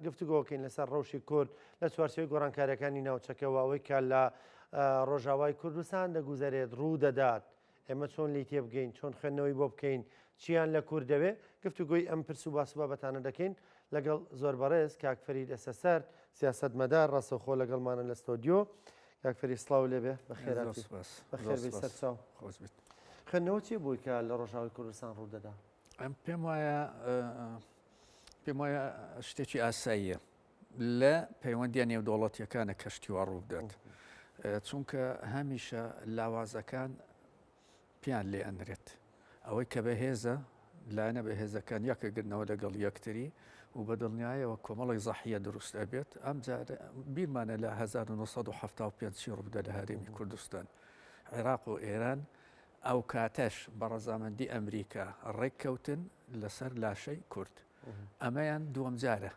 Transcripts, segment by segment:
گفتوگۆکەین لەسەر ڕەوشی کورد لە چوارچێوەی گۆڕانکاریەکانی ناوچەکەەوە ئەوەی کە لە ڕۆژاوای کوردستان دەگوزارێت ڕوو دەدات ئێمە چۆن لی تێبگەین چۆن خوێندنەوەی بۆ بکەین چیان لە کورد دەوێ گفتوگۆی ئەم پرس و باسوبابەتانە دەکەین لەگەڵ زۆر بەڕێز کاک فەرید ئەسەسەر سیاسەتمەدار ڕاستەوخۆ لەگەڵمانە لە ستۆدیۆ کاک فەرید سڵاو لێبێ بەخێراتی بەخێربی سەرچاو خوێندنەوە چی بووی کە لە ڕۆژاوای کوردستان ڕوو دەدا؟ ئەم پێم وایە شتێکی ئاساییە لە پەیوەندیان نێودەوڵەتیەکانە کەشتیوە ڕوو بدات چونکە هەمیشە لاوازەکان پیان لێ ئەنرێت ئەوەی کە بەهێزە لایەنە بەهێزەکان یەکەگرنەوە لەگەڵ یەکتری و بە دڵنیایەوە کۆمەڵی زەحیە دروست ئەبێت ئەم بیرمانە لە 1975 ڕووبدە لە هەرێمی کوردستان عێراق و ئێران ئەو کاتەش بە ڕەزامەندی ئەمریکا ڕێککەوتن لەسەر لاشەی کورد ئەمەیان دووەم جارە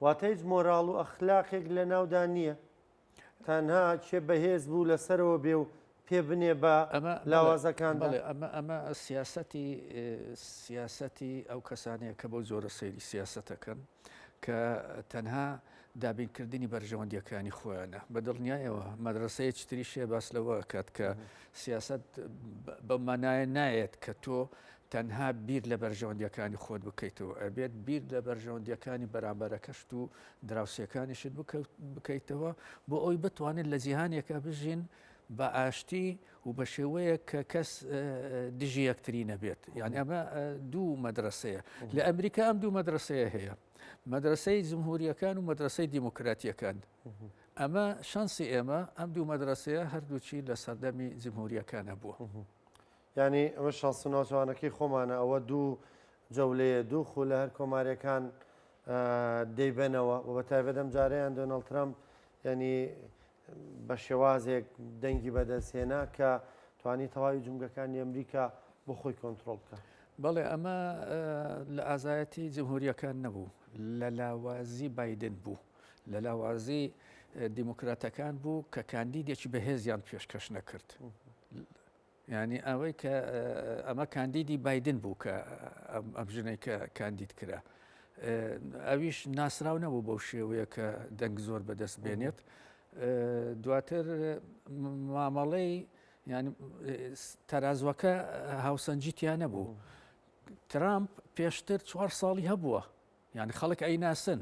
واتە هیچ مۆراڵ و ئەخلاقێک لە ناودا نییە تەنها چێ بەهێز بوو لەسەرەوە بێ و پێ بنێ بە لاوازەکان ئەمە سیاسەتی ئەو کەسانەیە کە بەو زۆرە سەیری سیاسەتەکەن کە تەنها دابینکردنی بەرژەوەندیەکانی خۆیانە بە دڵنیایەوە مەدرسەیەکی تریشێ باس لەوە کات کە سیاست بە مانایە نایەت کە تۆ تەنها بیر لە بەرژەوەندیەکانی خۆت بکەیتەوە ئەبێت بیر لە بەرژەوەندیەکانی بەرامبەرەکەشت و دراوسەکانیشت بکەیتەوە بۆ ئەوی بتوانێت لە جیهانێکە بژین بە ئاشتی و بە شێوەیە کە کەس دژی یەکتری نەبێت یعنی ئەمە دوو مەدرسەیە لە ئەمریکا ئەم دوو مەدرسەیە هەیە مەدرسەی جمهوریەکان و مەدرسەی دیموکراتیەکان ئەمە شانسی ئێمە ئەم دوو مەدرسەیە هەردووچی لە سەردەمی جمهوریەکانە بووە ینی ئەمە شانس و ناوچوانەکەی خۆمانە ئەوە دوو جەولەیە دوو خو لە هەر کۆماریەکان دەیبێنەوە و بە تایبەتەم جارەیان دۆناڵد ترامپ ینی بە شێوازێک دەنگی بەدەستهێنا کە توانی تەواوی جونگەکانی ئەمریکا بۆ خۆی کۆنتترۆل بکە بەڵێ ئەمە لە ئازایەتی جمهوریەکان نەبوو لە لاوازی بایدن بوو لە لاوازی دیموکراتەکان بوو کە کاندیدێکی بەهێزیان پێشکەش نەکرد ینی ئەوەی کە ئەمە کاندیدی بایدن بوو کە ئەم ژنەی کە کاندید کرا ئەویش ناسرااو نەبوو بەو شێوەیە کە دەنگ زۆر بەدەست بێنێت دواتر مامەڵەی ینی تەرازوەکە هاوسەنجیتیان نەبوو ترامپ پێشتر 4 ساڵی هەبووە یعنی خەڵک ئەی ناسن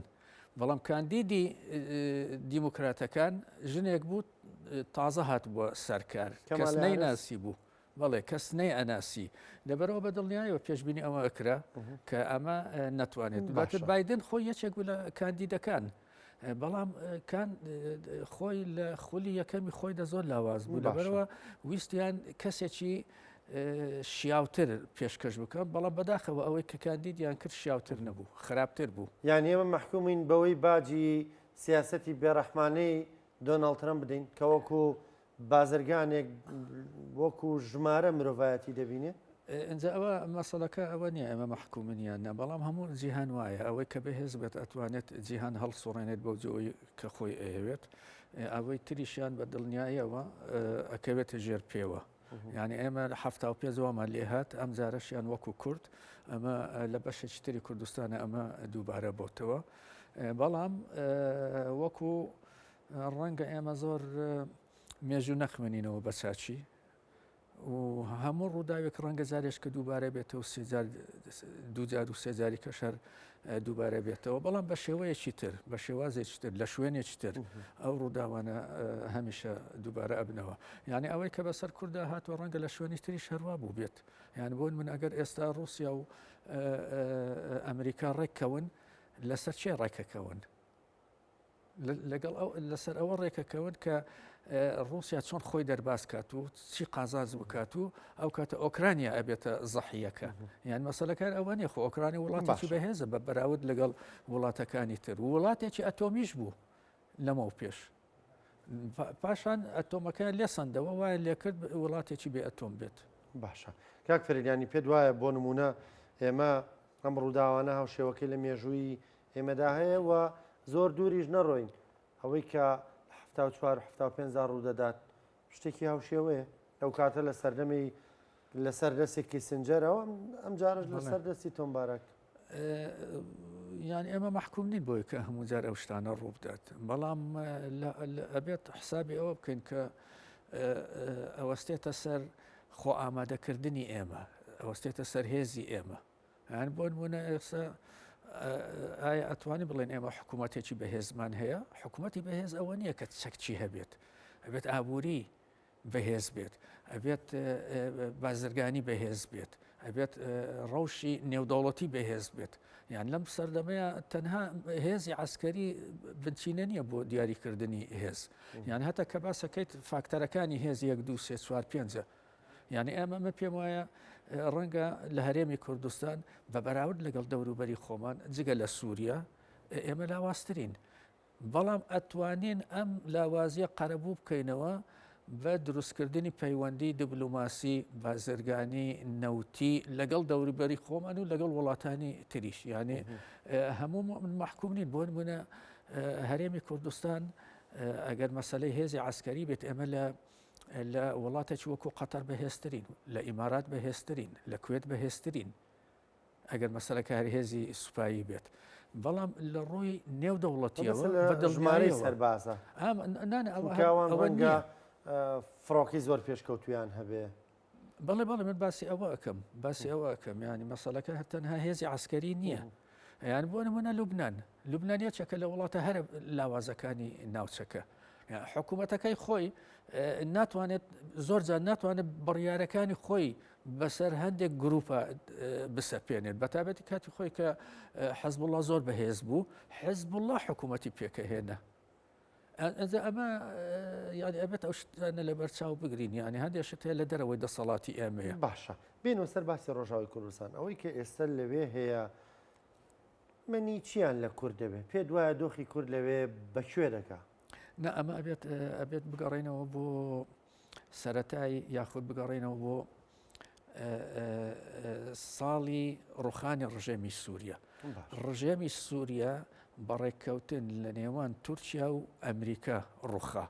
بەڵام کاندیدی دیموکراتەکان ژنێک بوو تازە هات بووە سەرکار کەس نەیناسی بوو بەڵێ کەس نەی ئەناسی لەبەرەوە بە دڵنیایەوە پێشبینی ئەوە ئەکرا کە ئەمە نەتوانێت دواتر بایدن خۆی یەکێک بوو لە کاندیدەکان بەڵام خۆی لە خولی یەکەمی خۆی دە زۆر لاواز بوو لەبەرەوە ویستیان کەسێکی شیاوتر پێشکەش بکەم بەڵام بەداخەوە ئەوەی کە کاندیدیان کرد شیاوتر نەبوو خراپتر بوو یعنی ئێمە مەحکومین بەوەی باجی سیاسەتی بێڕەحمانەی دۆناڵد ترامپ بدەین کە وەکو بازرگانێک وەکو ژمارە مرۆڤایەتی دەبینێت ئەجا ئەوە مەسەلەکە ئەوە نییە ئەمە مەحکومنیانە بەڵام هەموو جیهان وایە ئەوەی کە بەهێز بێت ئەتوانێت جیهان هەڵسوڕێنێت بۆ جۆی کە خۆی ئەوێت ئەوەی تریشیان بە دڵنیایەوە ئەکەوێتە ژێر پێوە یعنی ئێمە 75 وەمان لێ هات ئەم جارەشیان وەکو کورد ئەمە لە بەشێکی تری کوردستانە ئەمە دووبارە بۆتەوە بەڵام وەکو ڕەنگە ئێمە زۆر مێژوو نەخمێنینەوە بە چاچی و هەموو ڕووداوێک ڕەنگە جارێش کە دووبارە بێتەوە دوو جار و سێ جاری کەشەر دووبارە بێتەوە بەڵام بە شێوەیەکی تر بە شێوازێکی تر لە شوێنێکی تر ئەو ڕووداوانە هەمیشە دووبارە ئەبنەوە یعنی ئەوەی کە بەسەر کووردا هاتووە ڕەنگە لە شوێنی تری شەروا بوو بێت یعنی بۆن من ئەگەر ئێستا رووسیا و ئەمریکا ڕێککەون لەسەر چێ ڕێکەکەون لەگەڵ لەسەر ئەوە ڕێکەکەون کە رووسیا چۆن خۆی دەرباز کات و چی قازاز بکات و ئەو کاتە ئۆکرانیا ئەبێتە زەحیەکە یان مەسەلەکان ئەوە نیە خۆ ئۆکرانی وڵاتێکی بەهێزە بە بەراورد لەگەڵ وڵاتەکانی تر وڵاتێکی ئەتۆمیش بوو لەمە و پێش پاشان ئەتۆمەکان لێسەندەوە وایە لێکرد وڵاتێکی بێ ئەتۆم بێت باشە کاک فەریدیانی پێت وایە بۆ نمونە ئێمە ئەم ڕووداوانە هاوشێوەکەی لە مێژووی ئێمەدا هەیە و زۆر دووریش نەڕۆین ئەوەی کە 4-5 ڕوو دەدات شتێکی هاوشێوەیە ئەو کاتە لە سەردەمی لەسەر دەستێکی سنجەرەوە ئەم جارش لەسەر دەستی تۆمبارەک يعني ئێمە محکوم نین بۆی کە هەموو جار ئەو شتانە ڕوو بدات بەڵام ئەبێت حسابی ئەوە بکەین کە ئەوەستێتە سەر خۆ ئامادەکردنی ئێمە ئەوەستێتە سەر هێزی ئێمە یان بۆ نمونە ئێستا ئایا ئەتوانین بڵێن ئێمە حکوومەتێکی بەهێزمان هەیە حکوومەتی بەهێز ئەوە نییە کە چەکچی هەبێت ئەبێت ئابووری بەهێز بێت ئەبێت بازرگانی بەهێز بێت ئەبێت ڕەوشی نێودەوڵەتی بەهێز بێت یان لەم سەردەمەیە تەنها هێزی عسکەری بنچینە نییە بۆ دیاریکردنی هێز یان هەتا کە باسەکەیت فاکتەرەکانی هێز 1 2 3 4 5 یعنی ئەمە پێم وایە ڕەنگە لە هەرێمی کوردستان بە بەراورد لەگەڵ دەوروبەری خۆمان جگە لە سووریا ئێمە لاوااسترین بەڵام ئەتوانین ئەم لاوازیە قەرەبوو بکەینەوە بە دروستکردنی پەیوەندی دیبلوماسی بازرگانی نەوتی لەگەڵ دەوروبەری خۆمان و لەگەڵ وڵاتانی تریش یعنی هەموو محکوم نین بۆ نمونە هەرێمی کوردستان ئەگەر مەسەلەی هێزی عسکەری بێت ئێمە لە وڵاتێکی وەکو قەتەر بەهێزترین لە ئیمارات بەهێزترین لە کوێت بەهێزترین ئەگەر مەسەلەکە هەر هێزی سوپایی بێت بەڵام لە ڕووی نێودەوڵەتیەوە بەدڵژمارەی سەربازە ئەوە فڕۆکی زۆر پێشکەوتویان هەبێ بەڵێ من باسی ئەوە ئەەکەم ینی مەسەلەکە هەتەنها هێزی عسکەری نییە یان بۆ نمونە لوبنان یەکێکە لە وڵاتە هەرە لاوازەکانی ناوچەکە حکوومەتەکەی خۆی ناتوانێت زۆر جار ناتوانێت بڕیارەکانی خۆی بەسەر هەندێک گروپە بسەپێنێت بەتابەتی کاتی خۆی کە حەزب الله زۆر بەهێز بوو حەزب الله حکوومەتی پێکەهێنا ئەمە یانی ئەبێت ئەو شتانە لە بەرچاو بگرین یانی هەندێک شت هەیە لە دەرەوەی دەسەڵاتی ئێمەیە باشە بینەوە سەر باسی ڕۆژاوی کوردستان ئەوەی کە ئێستا لەوێ هەیە منی چیان لە کورد دەبێت پێ دوایە دۆخی کورد لەوێ بەکوێ دەکا نە ئەمە ئەبێت بگەڕێنەوە بۆ سەرەتای یاخود بگەڕێنەوە بۆ ساڵی ڕوخانی ڕژێمی سووریا ڕژێمی سووریا بەڕێککەوتن لە نێوان تورکیا و ئەمریکا ڕوخا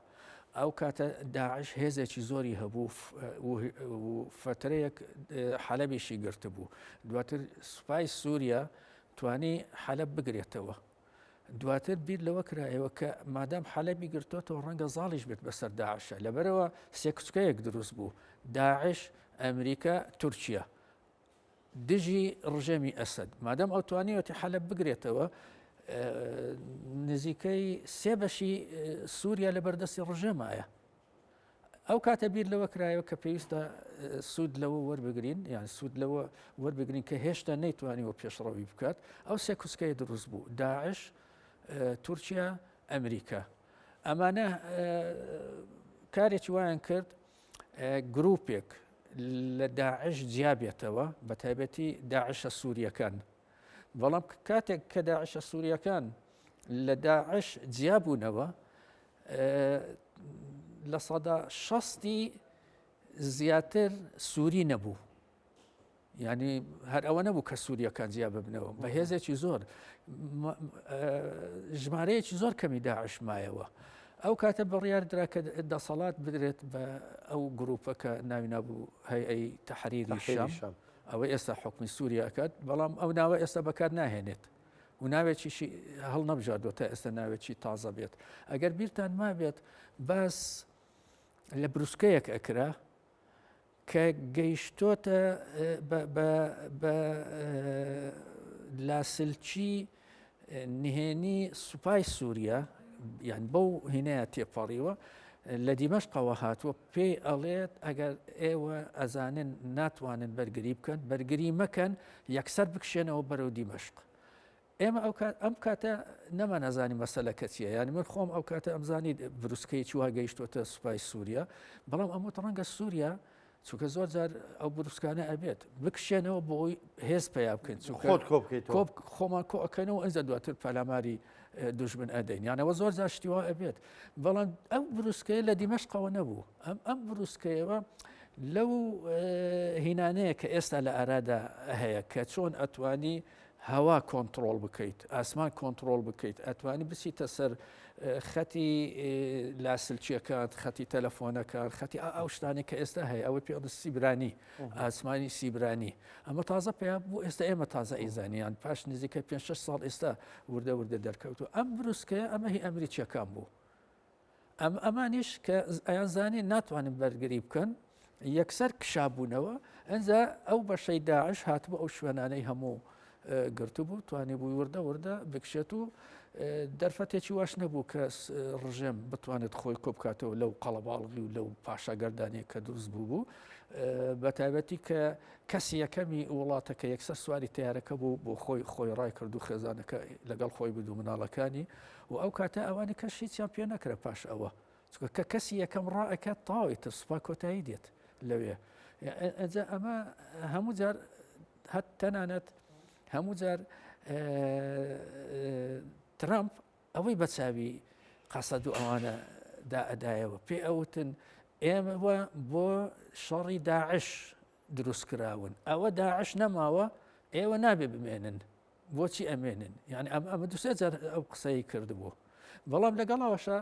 ئەو کاتە داعش هێزێکی زۆری هەبوو و فترەیەک حەلەبێکی گرتە بوو دواتر سوپای سووریا توانی حەلەب بگرێتەوە دواتر بیر لەوە کرایەوە کە مادام حەلەبی گرتوتەوە ڕەنگە زاڵیش بێت بەسەر داعشە لەبەرەوە سێ کچکەیەک دروست بوو داعش ئەمریکا تورکیا دژی ڕژێمی ئەسەد مادام ئەو توانیوەتی حەلەب بگرێتەوە نزیکەی سێ بەشی سووریا لە بەردەستی ڕژێمایە ئەو کاتە بیر لەوە کرایەوە کە پێویستە سوود لەوە وەربگرین یان سوود لەوە وەربگرین کە هێشتا نەیتوانیوە پێشڕەوی بکات ئەو سێ کوسکەیە دروست بوو داعش تورکیا ئەمریکا ئەمانە کارێکی وایان کرد گروپێک لە داعش جیابێتەوە بە تایبەتی داعشە سووریەکان بەڵام کاتێک کە داعشە سووریەکان لە داعش جیابوونەوە لە سەدا 60 زیاتر سووری نەبوو ینی هەر ئەوە نەبوو کە سووریەکان جیا ببنەوە بە هێزێکی زۆر ژمارەیەکی زۆر کەمی داعش مایەوە ئەو کاتە بڕیاردرا کە دەسەڵات بدرێت بە ئەو گروپەکە ناوی نابوو هەیئەی تەحریری شام ئەوەی ئێستا حکمی سووریا ئەکات بەڵام ئەو ناوە ئێستا بەکار ناهێنێت و ناوێکیشی هەڵ نەبژاردوە تا ئێستا ناوێکی تازە بێت ئەگەر بیرتان ما بێت باس لە بروسکەیەک ئەکرا کە گەیشتۆتە بە لاسلچی نهێنی سوپای سووریا یان بەو هینەیە تێپەڕیوە لە دیمەشقەوە هاتووە پێی ئەڵێت ئەگەر ئێوە ئەزانن ناتوانن بەرگری بکەن بەرگری مەکەن یەکسەر بکشێنەوە بەرەو دیمەشق ئێمە ئەم کاتە نەما نەزانی مەسەلەکە چیە یانی من خۆم ئەو کاتە ئەمزانی بروسکەیەکی وا گەیشتوتە سوپای سووریا بەڵام ئەموت ڕەنگە سووریا چونکە زۆر جار ئەو بروسکانە ئەبێت بکشێنەوە بۆی هێز پیا بکەین خۆمان کۆ ئەەکەنەوە ئەنجە دواتر پەلاماری دوژمن ئەدەین یانەوە زۆر جار شتیوا ئەبێت بەڵام ئەو بروسکەیە لە دیمەشقەوە نەبوو ئەم بروسکەیەوە لەو هینانەیە کە ئێستا لە ئارادا هەیە کە چۆن ئەتوانی هەوا کۆنتترۆل بکەیت ئاسمان کۆنتترۆل بکەیت ئەتوانی بچیتە سەر خەتی لاسلچیەکان خەتی تەلەفۆنەکان خەتی ئەو شتانی کە ئێستا هەیە ئەوە پێ سیبرانی ئاسمانی سیبرانی ئەمە تازە پێیان بوو ئێستا ئێمە تازە ئیزانیان پاش نزیکە 5-6 ساڵ ئێستا وردە وردە دەرکەوتو ئەم بروسکەیە ئەمە هی ئەمریکیەکان بوو ئەمانیش کە ئەیان زانانی ناتوانن بەرگری بکەن یەکسەر کشابوونەوە ئەنجا ئەو بەشەی داعش هاتبوو ئەو شوێنانەی هەموو گرتو بوو توانی بووی وردە وردە بکشێت و دەرفەتێکی واش نەبوو کە ڕژێم بتوانێت خۆی کۆ بکاتەوە لەو قەڵەباڵغی و لەو پاشاگەردانی کە دروست بوو بە تایبەتی کە کەسی یەکەمی وڵاتەکە یەکسەر سواری تیارەکە بوو بۆ خۆی ڕای کرد و خێزانەکە لەگەڵ خۆی بدو مناڵەکانی و ئەو کاتە ئەوانی کەشی چیان پێ نەکرە پاش ئەوە کە کەسی یەکەم ڕائەکات تاوی تر سوپا کۆتایی دێت لەوێ ئەجا ئەمە هەموو جار هەت تەنانەت هەموو جار ترامپ ئەوەی بەچاوی قەسەد و ئەوانە دائەدایەوە پێ ئەوتن ئێمەوە بۆ شەڕی داعش دروست کراون ئەوە داعش نەماوە ئێوە نابێ بمێنن بۆچی ئەمێنن یعنی ئەمە دوسێ جار ئەو قسەی کردبوو بەڵام لەگەڵەوەشە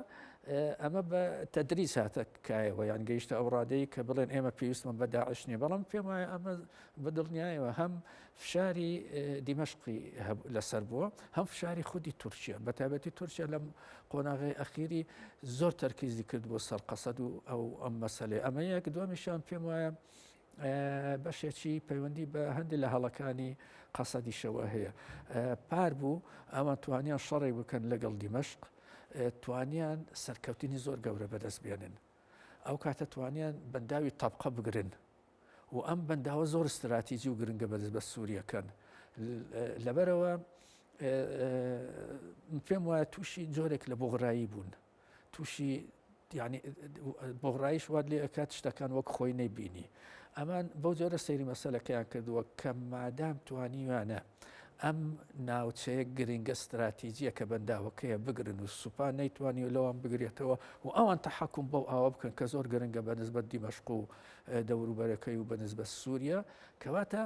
ئەمە بە تەدریس هاتە کایەوە یان گەیشتە ئەو ڕادەیە کە بڵێن ئێمە پێویستمان بە داعش نییە بەڵام پێم وایە ئەمە بەدڵنیایەوە هەم فشاری دیمەشقی لەسەر بووە هەم فشاری خودی تورکیا بە تایبەتی تورکیا لەم قۆناغی ئەخیری زۆر تەرکیزی کرد بۆ سەر قەسەد و ئەم مەسەلەی ئەمە یەک دومیشیان پێم وایە بەشێکی پەیوەندی بە هەندێک لە هەڵەکانی قەسەدیشەوە هەیە پار بوو ئەوان توانیان شەڕێک بکەن لەگەڵ دیمەشق توانیان سەرکەوتنی زۆر گەورە بەدەست بێنن ئەو کاتە توانیان بەنداوی تەبقە بگرن و ئەم بەنداوە زۆر استراتیجی و گرنگە بەدەست بە سووریەکەن لەبەرەوە پێم وایە تووشی جۆرێک لە بۆغرایی بوون تووشی ینی بۆغراییش واد لێ ئەکات شتەکان وەک خۆی نەیبینی ئەمان بەو جۆرە سەیری مەسەلەکەیان کردووە کە مادام توانیوانە ئەم ناوچەیە گرنگە استراتیجیە کە بەنداوەکەیە بگرن و سوپا نەیتوانی لەوان بگرێتەوە و ئەوان تەحەکوم بەو ئاوا بکەن کە زۆر گرنگە بەنسبەت دیمەشق و دەوروبەرەکەی و بەنسبەت سووریا کەواتە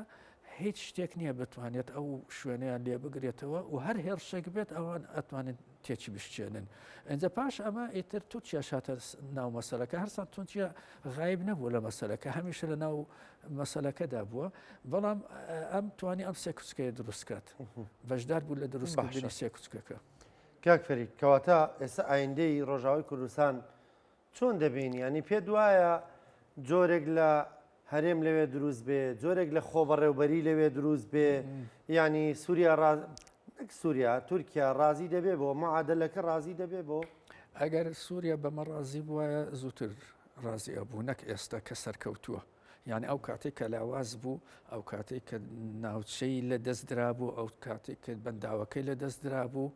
هیچ شتێک نییە بتوانێت ئەو شوێنیان لێ بگرێتەوە و هەر هێرشێک بێت ئەوان ئەتوانن تێکی بشتێنن ئەنجە پاش ئەمە ئیتر تووچیا شاتە ناو مەسەلەکە هەرسان تونچیا غایب نەبوو لە مەسەلەکە هەمیشە لە ناو مەسەلەکەدا بووە بەڵام ئەم توانی ئەم سێ کوچکەیە دروستکات بەشدار بوو لە دروستکردنی سێ کوچکەکە کاک فەرید کەواتە ئێستا ئایندەی ڕۆژاوای کوردستان چۆن دەبینی ینی پێ دوایە جۆرێک لە هەرێم لەوێ دروست بێ جۆرێک لە خۆبەڕێوبەری لەوێ دروست بێ ینی سووریا تورکیا ڕازی دەبێ بۆ معادلەکە ڕازی دەبێ بۆ ئەگەر سووریا بەمە ڕازی بووایە زووتر ڕازی ئەبوو نەک ئێستا کە سەرکەوتووە یعنی ئەو کاتێک کە لاواز بوو ئەو کاتێک کە ناوچەی لە دەستدرا بوو ئەو کاتێک کە بەنداوەکەی لە دەستدرا بوو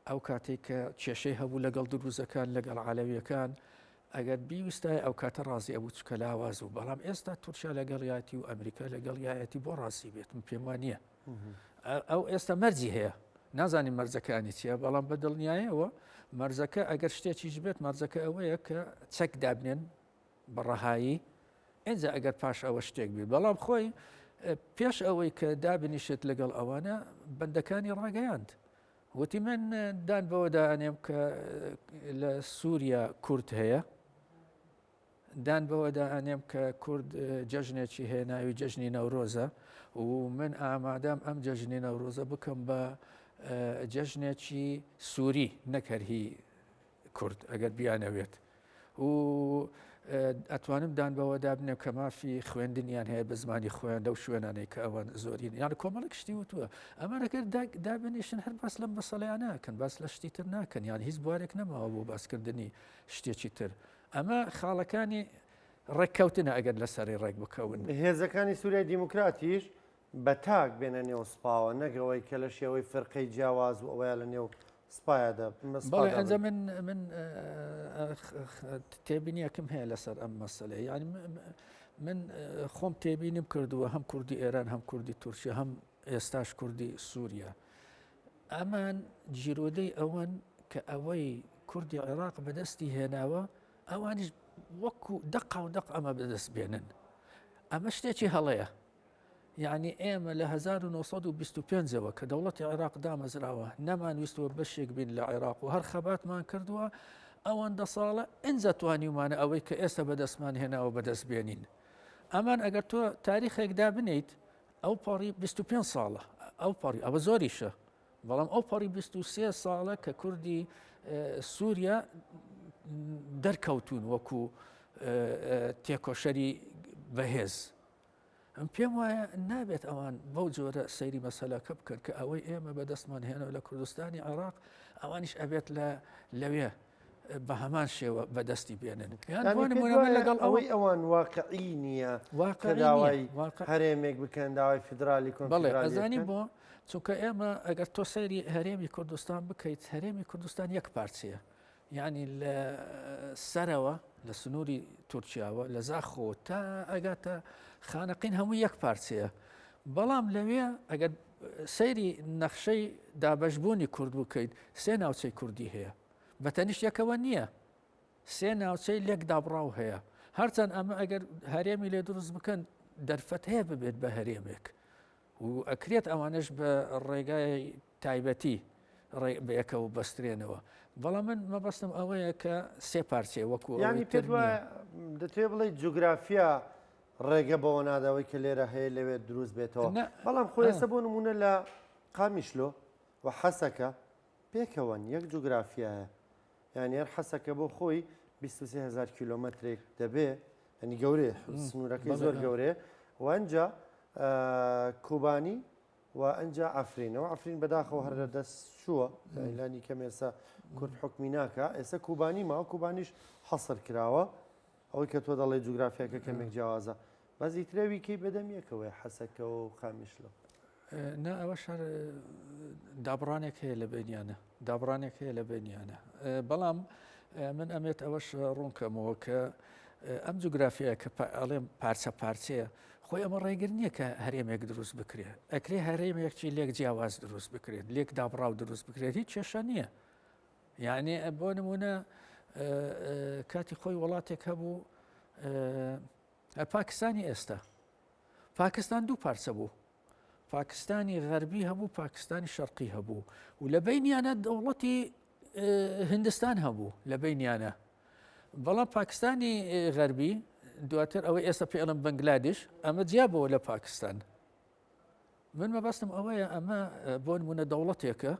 ئەو کاتێک کە کێشەی هەبوو لەگەڵ دروزەکان لەگەڵ عەلەویەکان ئەگەر بیویستای ئەو کاتە ڕازی ئەبوو چکە لاواز بوو بەڵام ئێستا تورکیا لەگەڵ یاتی و ئەمریکا لەگەڵ یایەتی بۆ ڕاستی بێت پێم وانە ئەو ئێستا مەرجی هەیە نازانین مەرجەکانی چییە بەڵام بە دڵنیایەوە مەرجەکە ئەگەر شتێکیش بێت مەرجەکە ئەوەیە کە چەک دابنێن بە ڕەهایی ئێنجا ئەگەر پاش ئەوە شتێک بێت بەڵام خۆی پێش ئەوەی کە دابنیشێت لەگەڵ ئەوانە بەندەکانی ڕاگەیاند وتی من دان بەوە دانێم کە لە سووریا کورد هەیە دان بەوە دانێم کە کورد جەژنێکی هەیە ناوی جەژنی نەورۆزە و من ئامادەم ئەم جەژنی نەورۆزە بکەم بە جەژنێکی سووری نەکەرهی کورد ئەگەر بیانەوێت و ئەتوانم دان بەوە دابنێ کە مافی خوێندنیان هەیە بە زمانی خۆیان لەو شوێنانەی کە ئەوان زۆرین یان کۆمەڵک شتی وتووە ئەمانەکە دابنیشن هەر باس لەم مەسەڵەیان ناکەن باس لە شتی تر ناکەن یان هیچ بوارێک نەماوە بۆ باسکردنی شتێکی تر ئەمە خاڵەکانی ڕێککەوتنە ئەگەر لەسەری ڕێک بکەون هێزەکانی سووریای دیموکراتیش بە تاک بێنە نێو سپاوە نەگەوەی کە لە شێوەی فرقەی جیاواز و ئەوەیە لە نێو سپایەدا بەڵێ ئەنجە من تێبینیەکەم هەیە لەسەر ئەم مەسەلەی ینی من خۆم تێبینیم کردووە هەم کوردی ئێران هەم کوردی تورکیا هەم ئێستاش کوردی سووریا ئەمان جیرۆدەی ئەوەن کە ئەوەی کوردی عێراق بەدەستی هێناوە ئەوانیش وەکو دەق و دەق ئەمە بەدەست بێنن ئەمە شتێکی هەڵەیە يعني ئێمە لە 1925ەوە کە دەوڵەتی عێراق دامەزراوە نەمانویستەوە بەشێک بین لە عێراق و هەر خەباتمان کردووە ئەوەندە ساڵە ئەنجە توانیمانە ئەوەی کە ئێستا بەدەستمان هێناوە بەدەست بێنین. ئەمان ئەگەر تۆ تاریخێکدا بنیت ئەو پەڕی 25 ساڵە ئەو پەڕی ئەوە زۆریشە، بەڵام ئەو پەڕی 23 ساڵە کە کوردی سووریا دەرکەوتون وەکو تێکۆشەری بەهێز. ئەم پێم وایە نابێت ئەوان بەو جۆرە سەیری مەسەلەکە بکەن کە ئەوەی ئێمە بەدەستمان هێنەوە لە کوردستانی عێراق ئەوانیش ئەبێت لەوێ بە هەمان شێوە بەدەستی بێنن. لەگەڵ ئەوەی ئەوان واقعی نییە داوای هەرێمێک بکەن داوای فدرالی بەڵێ ئەزانی بۆ چونکە ئێمە ئەگەر تۆ سەیری هەرێمی کوردستان بکەیت هەرێمی کوردستان یەک پارچەیە، یعنی لە سەرەوە لە سنووری تورکیاوە لە زاخۆ تا ئەگاتە خانەقین هەموو یەک پارچەیە. بەڵام لەوێ ئەگەر سەیری نەخشەی دابەشبوونی کورد بکەیت سێ ناوچەی کوردی هەیە، بەتەنیشت یەکەوە نییە، سێ ناوچەی لێک دابڕاو هەیە. هەرچەند ئەمە ئەگەر هەرێمی لێ دروست بکەن دەرفەت هەیە ببێت بە هەرێمێک و ئەکرێت ئەوانش بە ڕێگای تایبەتی بەیەکەوە بەسترێنەوە. بەڵام من مەبەستم ئەوەیە کە سێ پارچێ وەکو دەتوێت بڵێ جوگرافیا ڕێگە بەوە ناداوای کە لێرە هەیە لەوێت دروست بێتەوە. بەڵام خۆیسە بۆ نمونە لە قامیشلۆ و حەسەکە پێکەوەن یەک جوگرافیایە، یعنی هەر حەسەکە بۆ خۆی 23,000 کیلۆمەترێک دەبێ، ئەنی گەورەیە سنوورەکەی زۆر گەورەیە و ئەنجا کوبانی و ئەنجا ئەفرینەوە ئەفرین بەداخەوە هەر دەست شووە لانی کەم ئێستا کورد حکمی ناکە، ئێستا کوبانی ماوە کوبانیش حەسر کراوە ئەوەی کە تۆ دەڵێ جوگرافیاکە کەمێک جیاوازە بەزی ترەویکەی بەدەمیەکەوەی حەسەکە و خامیشلۆ. نا ئەوە شار دابڕانێک هەیە لە بینیانە دابڕانێک هەیە لە بینیانە، بەڵام من ئەمێت ئەوەش ڕوونکەمەوە کە ئەم جوگرافیە کە ئەڵێم پارچە پارچەیە خۆی ئەمە ڕێگر نییە کە هەرێمێک دروست بکرێت، ئەکرێ هەرێمێکی لێک جیاواز دروست بکرێت، لێک دابڕاو دروست بکرێت، هیچ کێشە نییە. یعنی بۆ نمونە کاتی خۆی وڵاتێک هەبوو پاکستانی ئێستا، پاکستان دوو پارچە بوو، پاکستانی غەربی هەبوو پاکستانی شەرقی هەبوو و لە بینیانە دەوڵەتی هندستان هەبوو لە بینیانە. بەڵام پاکستانی غەربی دواتر ئەوەی ئێستا پێڵم بنگلادێش ئەمە جیابەوە لە پاکستان. من مەبەستم ئەوەیە ئەمە بۆ نمونە دەوڵەتێکە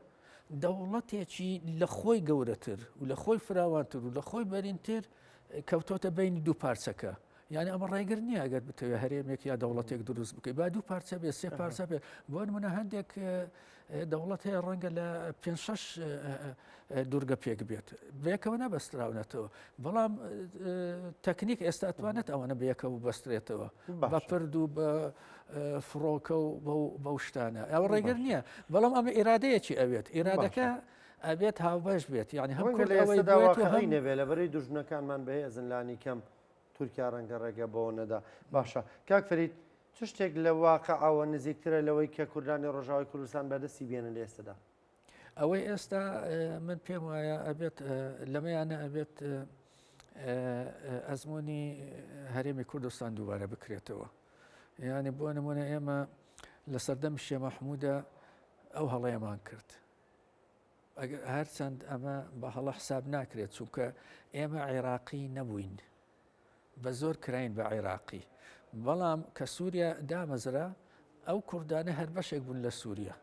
دەوڵەتێکی لە خۆی گەورەتر و لە خۆی فراوانتر و لە خۆی بەرینتر کەوتۆتە بینی دوو پارچەکە. یعنی ئەمە ڕێگر نییە ئەگەر بتەوێت هەرێمێک یا دەوڵەتێک دروست بکەیت با دوو پارچە بێت سێ پارچە بێت. بۆ نمونە هەندێک دەوڵەت هەیە ڕەنگە لە 5-6 دوورگە پێک بێت بەیەکەوە نەبەستراونەتەوە، بەڵام تەکنیک ئێستا ئەتوانێت ئەوەنە بەیەکەوە بەسترێتەوە بە پرد و بە فڕۆکە و بەو شتانە. ئەوە ڕێگر نییە، بەڵام ئەمە ئیرادەیەکی ئەوێت ئیرادەکە ئەبێت هاوبەش بێت، یعنی هەم نەبێت لە بەرەی دوژنەکانمان بەهەیە زنلانی کەم تورکیا ڕەنگە ڕێگە بۆ نەدا. باشە کاک فەرید چ شتێک لە واقعەوە نزیکترە لەوەی کە کوردانی ڕۆژاوای کوردستان بەدەستی بێنن لە ئێستادا؟ ئەوەی ئێستا من پێم وایە ئەبێت لەمەیانە ئەبێت ئەزمموی هەرێمی کوردستان دووبارە بکرێتەوە. یعنی بۆ نمونە ئێمە لە سەردەم شێ مەحموودە ئەو هەڵەیەمان کرد، هەرچەند ئەمە بە هەڵە حساب ناکرێت چونکە ئێمە عێراقی نەبووین، بە زۆر کراین بە عێراقی، بەڵام کە سووریا دامەزرا ئەو کوردانە هەر بەشێک بوون لە سووریا،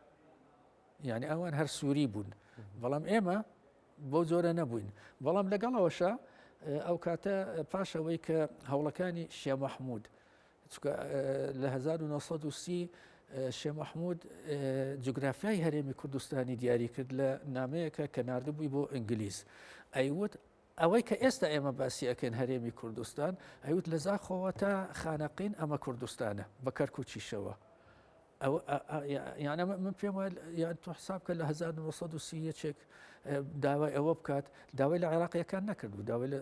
یعنی ئەوان هەر سووری بوون، بەڵام ئێمە بۆ جۆرە نەبووین. بەڵام لەگەڵەوەشە ئەو کاتە پاشەوەی کە هەوڵەکانی شێ مەحموود لە 1930 شێ مەحموود جوگرافیای هەرێمی کوردستانی دیاری کرد لە نامەیەکە کە ناردبووی بۆ ئینگلیز. ئەیوت ئەوەی کە ئێستا ئێمە باسی ئەکەن هەرێمی کوردستان ئەیوت لە زاخۆوە تا خانەقین ئەمە کوردستانە بە کەرکوچیشەوە. یانە من پێم وایە یان تۆ حساب کە لە 1930 یەکێک داوای ئەوە بکات، داوای لە عێراقیەکان نەکردو، داوای لە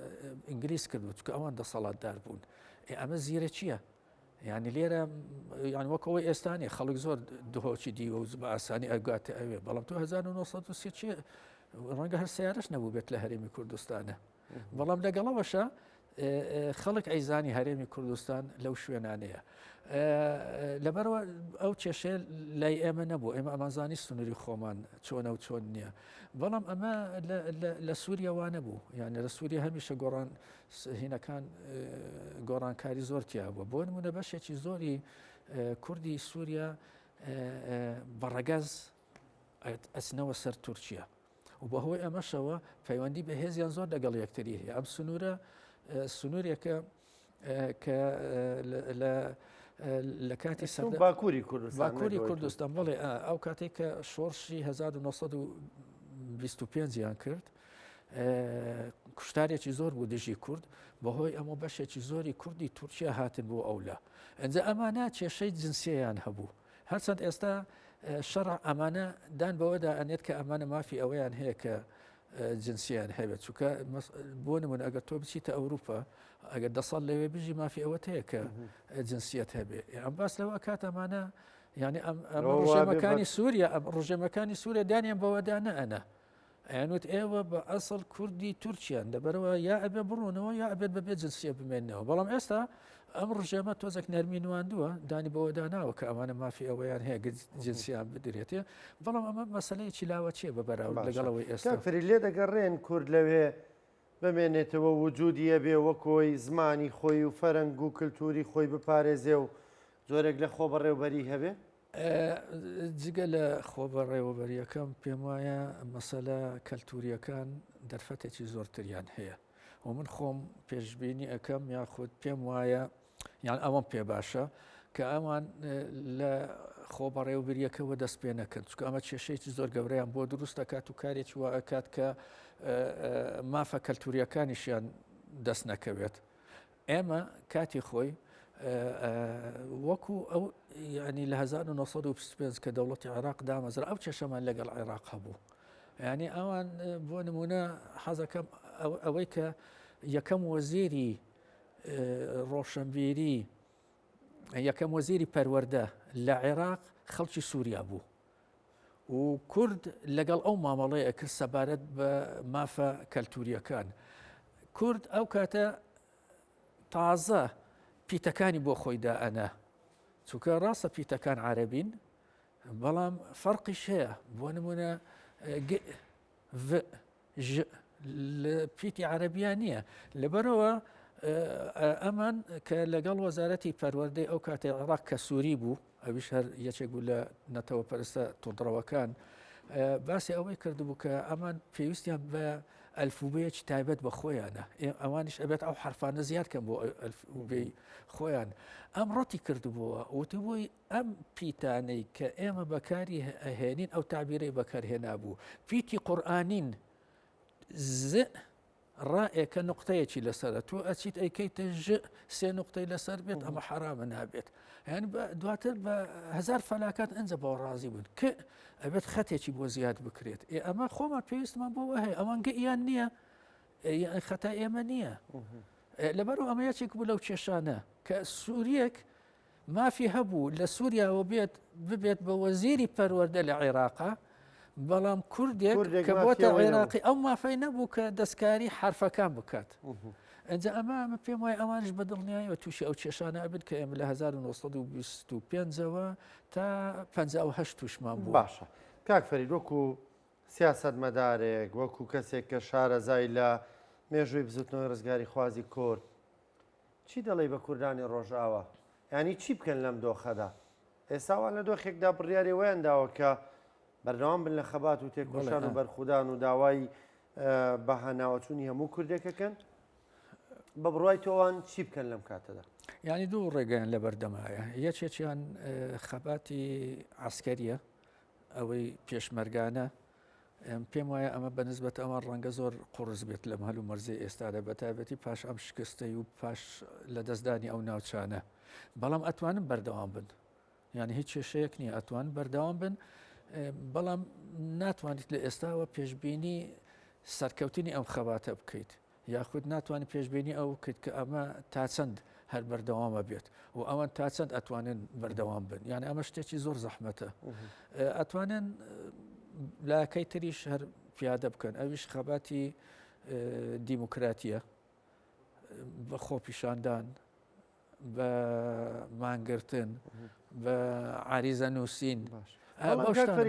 ئینگلیز کردو چونکە ئەوان دەسەڵاتدار بوون. ئەمە زیرە چییە؟ یعنی لێرە یان وەکەوەی ئێستانی خەڵک زۆر دهۆکی دیوە و بە ئاسانی ئەگاتە ئەوێ، بەڵام تۆ 1930 ڕەنگە هەر سیارەش نەبوو بێت لە هەرێمی کوردستانە. بەڵام لەگەڵەوەشە خەڵک ئەیزانی هەرێمی کوردستان لەو شوێنانەیە لەبەرەوە ئەو کێشەیە لای ئێمە نەبوو ئێمە ئەمازانی سنووری خۆمان چۆنە و چۆن نییە بەڵام ئەمە لە سووریاوە نەبوو یعنی لە سووریا هەمیشە گۆڕان هینەکان گۆڕانکاری زۆر تیا بووە بۆ نمونە بەشێکی زۆری کوردی سووریا بەڕەگەز ئەچنەوە سەر تورکیا و بە هۆی ئەمەشەوە پەیوەندی بە هێزیان زۆر لەگەڵ یەکتری هەیە ئەم سنوورێکە کە لە کاتی باکووری کوردستان بڵێ ئەو کاتێک کە شۆڕشی 1925یان کرد کوشتارێکی زۆر بوو دژی کورد بەهۆی ئەمە بەشێکی زۆری کوردی تورکیا هاتن بۆ ئەولا ئەنجە ئەمانە کێشەی جنسیەیان هەبوو هەرچەند ئێستا شەڕع ئەمانە دان بەوەدا ئەنێت کە ئەمانە مافی ئەوەیان هەیە کە جنسیان هەبێت چونکە بۆ نمونە ئەگەر تۆ بچیتە ئەوروپا ئەگەر 10 ساڵ لەوێ بژی مافی ئەوەت هەیە کە جنسیەت هەبێ ئەم باس لەوە کاتەمانە یعنی ڕژێمەکانی سووریا ڕژێمەکانی سووریا دانیان بەوەدا نەئەنە ئەیانوت ئێوە بە ئەسڵ کوردی تورکیان دەبەرەوە یا ئەبێ بڕۆنەوە یا ئەبێت بەبێ جنسیە بمێنەوە بەڵام ئێستا ئەم ڕژێمە تۆزێک نەرمی نواندووە دانی بەوەدا ناوە کە ئەمانە مافی ئەوەیان هەیە جنسیان بدرێتێ بەڵام ئەمە مەسەلەیەکی لاوە چێ بەبەراورد لەگەڵەوەی ئێستا فری لێ دەگەڕێن کورد لەوێ بمێنێتەوە وجودیە بێ وەکۆی زمانی خۆی و فەرەنگ و کللتوری خۆی بپارێزێ و زۆرێک لە خۆ بەڕێوبەری هەبێ جگە لە خۆ بەڕێوەبەریەکەم پێم وایە مەسەلە کەلتوریەکان دەرفەتێکی زۆرتریان هەیە و من خۆم پێشببینی ئەەکەم یاخود پێم وایە یان ئەوەم پێ باشە کە ئەمان لە خۆ بەڕێوەبریەکەەوە دەست پێ نەکرد چکە ئەمە کێشەیەکی زۆر گەورەیان بۆ دروست دەکات و کارێکی وا ئەکات کە مافە کەلتوریەکانیشیان دەست نەکەوێت ئێمە کاتی خۆی وەکو ئەو ینی لە 1925 کە دەوڵەتی عێراق دامەزرا ئەو کێشەمان لەگەڵ عێراق هەبوو ینی ئەوان بۆ نمونە حەزەکەم ئەوەی کە یەکەم وەزیری ڕۆشنبیری یەکەم وەزیری پەروەردە لە عێراق خەڵکی سووریا بوو و کورد لەگەڵ ئەو مامەڵەیە کرد سەبارەت بە مافە کەلتوریەکان کورد ئەو کاتە تازە پیتەکانی بۆ خۆی دائەنە چونکە ڕاستە پیتەکان عەرەبین بەڵام فەرقیش هەیە بۆ نمونە لە پیتی عەرەبیان نییە لەبەرەوە ئەمان کە لەگەڵ وەزارەتی پەروەردەی ئەو کاتێ عێراق کە سووری بوو ئەویش هەر یەکێک بوو لە نەتەوە پەرستە تۆدڕەوەکان باسی ئەوەی کردبوو کە ئەمان پێویستیان بە ئەلفوبەیەکی تایبەت بە خۆیانە ئەوانش ئەبێت ئەو حرفانە زیادکەم بۆ ئەلفوبەی خۆیان ئەم ڕەتی کردبووە وتبووی ئەم پیتانەی کە ئێمە بەکاری هێنین ئەو تعبیرەی بەکارهێنا بوو پیتی قورئانین ڕائێکە نقطەیەکی لەسەرە تۆ ئەچیت ئەیکەیتە سێ نقطەی لەسەر بێت ئەمە حرامە نابێت یعنی دواتر بە هزار فەلاکات ئەنجە بۆ ڕازی بوون کە ئەبێت خەتێکی بۆ زیاد بکرێت ئەمە خۆمان پێویستمان بۆ هەیە ئەوان گەیان نییە خەتا ئێمە نییە لەبەرەوە ئەمە یەکێک بوو لەو کێشانە کە سووریەک مافی هەبوو لە سووریاوە ببێت بە وەزیری پەروەردە لە عێراقا بەڵام کوردێک کە بۆتە عێراقی ئەو مافەی نەبوو کە دەستکاری حرفەکان بکات ئەنجە ئەمە پێم وایە ئەوانش بەدڵنیایەوە تووشی ئەو کێشانە ئەبن کە ئێمە لە 1925ەوە تا 58 تووشمان بوو باشە کاک فەرید وەکو سیاسەتمەدارێک وەکو کەسێک کە شارەزای لە مێژووی بزوتنەوەی ڕزگاری خوازی کورد چی دەڵێ بە کوردانی ڕۆژاوە ینی چی بکەن لەم دۆخەدا ئێستاوان لە دۆخێکدا بڕیاری ویان داوە کە بەردەوام بن لە خەبات و تێکۆشان و بەرخودان و داوای بەهاناوەچوونی هەموو کوردێکەکەن بە بڕوای تۆوان چی بکەن لەم کاتەدا ینی دوو ڕێگەیان لە بەردەمایە یەکێکیان خەباتی عسکەریە ئەوەی پێشمەرگانە پێم وایە ئەمە بەنسبەت ئەوان ڕەنگە زۆر قوڕز بێت لە مەهەل و مەرزەی ئێستادا بەتایبەتی پاش ئەم شکستەی و پاش لە دەستدانی ئەو ناوچانە بەڵام ئەتوانن بەردەوام بن یعنی هیچ کێشەیەک نییە ئەتوان بەردەوام بن بەڵام ناتوانیت لە ئێستاوە پێشببینی سەرکەوتنی ئەم خەباتە بکەیت یاخود ناتوانانی پێشببینی ئەو کرد کە ئەمە تا چەند هەر بەردەوامە بێت و ئەوان تا چەند ئەتوانن بەردەوام بن یعنی ئەمە شتێکی زۆر زەحمەتە ئەتوانن لاکەی تریش هەر پیادە بکەن ئەویش خەباتی دیموکراتیە بە خۆپیشاندان بە مانگرتن بە عریزە نووسین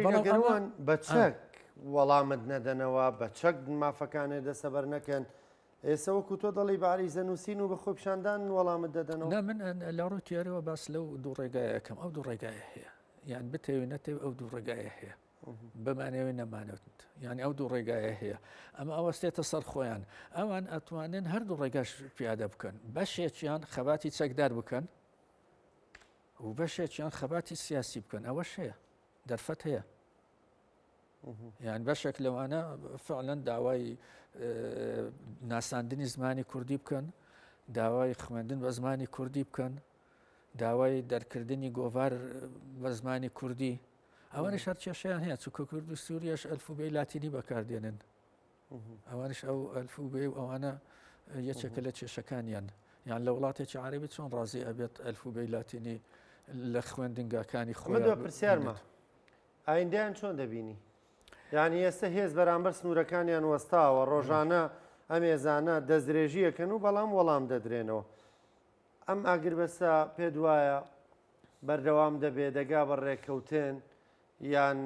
بەڵام بە چەک وەڵامت نەدەنەوە بە چەک مافەکانێ دەسەبەر نەکەن ئێستا وەکو تۆ دەڵی بە عریزە نووسین و بە خۆپیشاندان وەڵامت دەدەنەوە. من لە ڕووی تیارەوە باس لەو دوو ڕێگایەکەم ئەو دوو ڕێگایە هەیە یان بتەوێت نەتەوێت ئەو دوو ڕێگایە هەیە بمانەوەی نەمانەوت یعنی ئەو دوو ڕێگایە هەیە ئەمە ئەوەستێتە سەر خۆیان ئەوان ئەتوانن هەردوو ڕێگاش پیادە بکەن بەشێکیان خەباتی چەکدار بکەن و بەشێکیان خەباتی سیاسی بکەن ئەوەش هەیە دەرفەت هەیە یان بەشێک لەوانە فعلەن داوای ناساندنی زمانی کوردی بکەن داوای خوێندن بە زمانی کوردی بکەن داوای دەرکردنی گۆڤار بە زمانی کوردی ئەوانش هەر کێشیان هەیە چونکە کورد و سووریەش ئەلفوبێی لاتینی بەکاردێنن ئەوانش ئەو ئەلفوبێ و ئەوانە یەکێکە لە کێشەکانیان یان لە وڵاتێکی عەرەبی چۆن ڕازی ئەبێت ئەلفوبێی لاتینی لە خوێندنگاکانی خۆیان پرسیارمە ئایندەیان چۆن دەبینی؟ یعنی ئێستا هێز بەرامبەر سنوورەکانیان وەستاوە ڕۆژانە ئەم ێزانە دەستدرێژیەکەن و بەڵام وەڵام دەدرێنەوە ئەم ئاگربەسە پێ وایە بەردەوام دەبێت دەگا بە ڕێککەوتن یان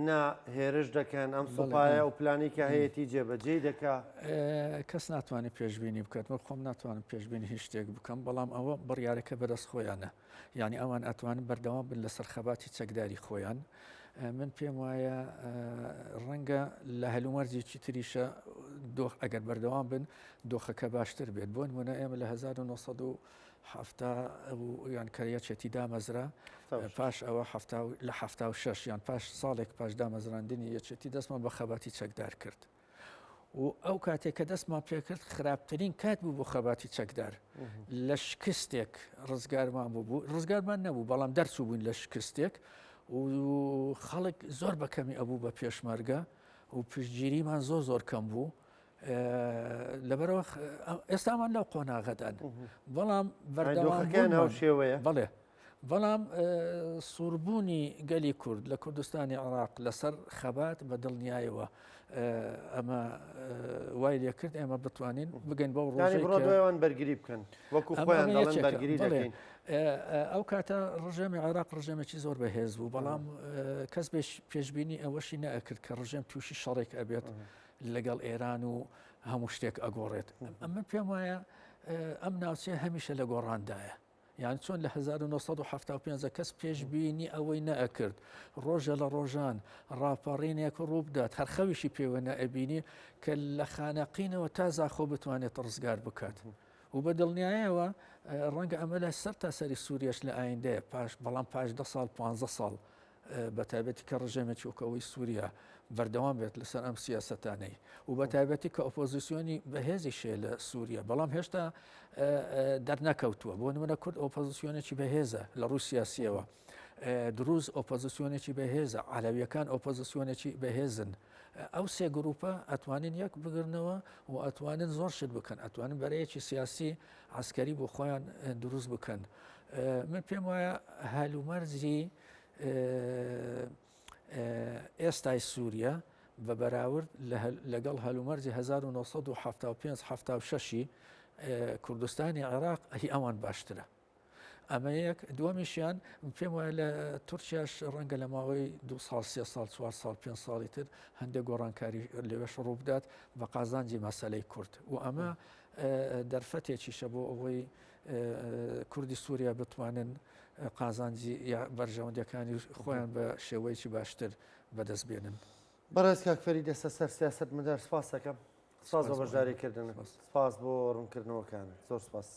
نا هێرش دەکەن ئەم سوپایە و پلانی کە هەیەی جێبەجێ دەکا کەس ناتوانێت پێشببینی بکات وە خۆم ناتوانم پێشببینی هیچ شتێک بکەم بەڵام ئەوە بڕیارەکە بەدەست خۆیانە یعنی ئەوان ئەتوانن بەردەوام بن لەسەر خەباتی چەکداری خۆیان من پێم وایە ڕەنگە لە هەلومەرجێکی تریشە ئەگەر بەردەوام بن دۆخەکە باشتر بێت بۆ نمونە ئێمە لە 1970 یان کەریەچێتی دامەزرا پاش ئەوە لە 76 یان پاش ساڵێک پاش دامەزراندنی یەکێتی دەستمان بە خەباتی چەکدار کرد و ئەو کاتێک کە دەستمان پێکرد خراپترین کات بوو بۆ خەباتی چەکدار لە شکستێک ڕزگارمان بوو ڕزگارمان نەبوو بەڵام دەرچوو بووین لە شکستێک و خەڵک زۆر بەکەمی ئەبوو بە پێشمەرگە و پشتگیریمان زۆر کەم بوو لەبەرەوە ئێستامان لەو قۆناغەدان بەڵام بەردەوام شێوەیە بڵێ بەڵام سووربوونی گەلی کورد لە کوردستانی عێراق لەسەر خەبات بە دڵنیایەوە ئەمە وای لێ کرد ئێمە بتوانین بگەین بەو ڕۆژەوەیان بەرگری بکەن وەکو خۆیان دەڵێن بەرگری دەکەین ئەو کاتە ڕژێمی عێراق ڕژێمێکی زۆر بەهێز بوو بەڵام کەس پێشببینی ئەوەشی نەئەکرد کە ڕژێم تووشی شەڕێک ئەبێت لەگەڵ ئێران و هەموو شتێک ئەگۆڕێت ئەمە پێم وایە ئەم ناوچەیە هەمیشە لە گۆڕاندایە یان چۆن لە 1975 کەس پێشببینی ئەوەی نەئەکرد ڕۆژە لە ڕۆژان ڕاپەڕینێک ڕووبدات هەر خەویشی پێوە نەئەبینی کە لە خانەقینەوە تا زاخۆ بتوانێت ڕزگار بکات و بە دڵنیایەوە ڕەنگە ئەمە لە سەر تا سەری سووریەش لە ئایندەیە بەڵام پاش 10 ساڵ 15 ساڵ بە تایبەتی کە ڕژێمێکی وەکەوەی سووریا بەردەوام بێت لەسەر ئەم سیاسەتانەی و بە تایبەتی کە ئۆپۆزیسیۆنی بەهێزی شێ لە سووریا بەڵام هێشتا دەرنەکەوتووە بۆ نمونە کورد ئۆپۆزیسیۆنێکی بەهێزە لە ڕووی سیاسیەوە دروست ئۆپۆزیسیۆنێکی بەهێزە عەلەویەکان ئۆپۆزیسیۆنێکی بەهێزن ئەو سێ گروپە ئەتوانین یەک بگرنەوە و ئەتوانن زۆر شت بکەن ئەتوانن بەرەیەکی سیاسی عسکەری بۆ خۆیان دروست بکەن من پێم وایە هەلومەرجی ئێستای سووریا بە بەراورد لەگەڵ هەلومەرجی 1975 کوردستانی عێراق هی ئەوان باشترە ئەمە یەک دووەمیشیان پێم وایە لە تورکیاش ڕەنگە لە ماوەی 2 ساڵ 3 ساڵ 4 ساڵ 5 ساڵی تر هەندێک گۆڕانکاری لەوێش ڕوو بدات بە قازانجی مەسەلەی کورد و ئەمە دەرفەتێکیشە بۆ ئەوەی کوردی سووریا بتوانن قازانجی یا بەرژەوەندەکانی خۆیان بە شێوەیەکی باشتر بەدەست بێنن. بەڕێز کاکفەری دەستە سەر سیاست مدار سپاس دەکەم. سپاس بۆ بەشداریکردن سپاس بۆ ڕوونکردنەوەکان زۆر سپاس.